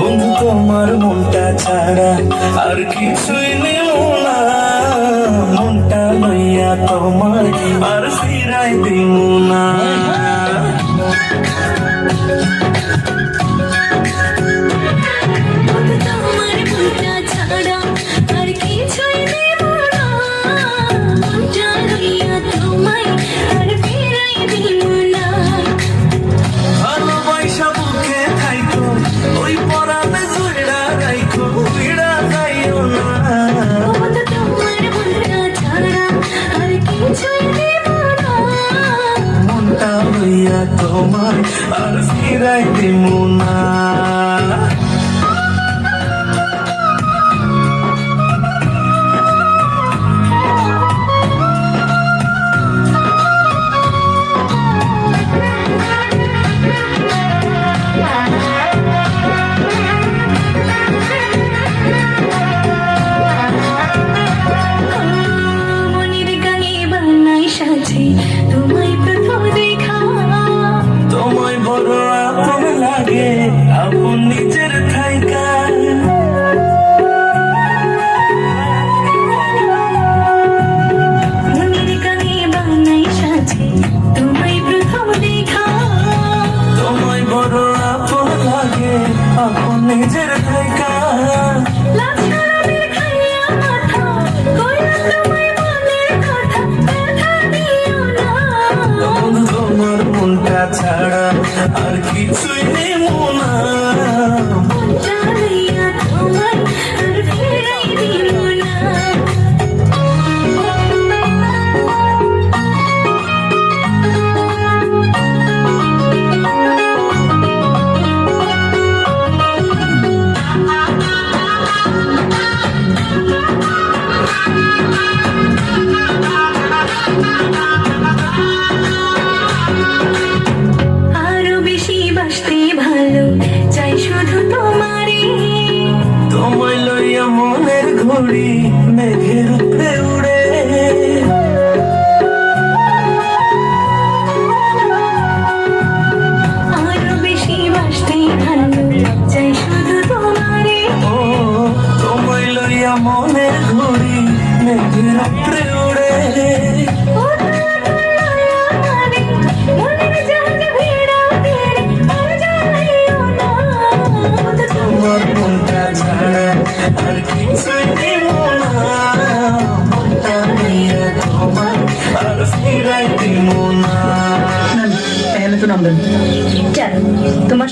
বন্ধু তোমার মনটা ছাড়া আর কিছুই নেব না, মনটা লইয়া তোমার আর ফিরাই দিব না। তোমার আর ফিরাই দিব না। তোমায় প্রথম দেখা তোমায় বড় আপন লাগে, আপন নিজের থাইকা। মনের গানে বানাই সাজে তোমায় প্রথম দেখা। তোমায় বড় আপন লাগে, আপন নিজের থাইকা। তোমার মনটা ছাড়া আর কিছুই নেব না, ভালো চাই শুধু তোমারই। তোমায় লইয়া মনের ঘড়ি মেঘের উপরে উড়ে। আরো বেশি বাসতে ভালো চাই শুধু তোমারই। ও তোমায় লইয়া মনের ঘড়ি মেঘের উপরে উড়ে। তোমার মনটা ছাড়া আর কিছুই নেব না, মনটা নিয়ে তোমার আর ফিরাই দিব না। চল তোমার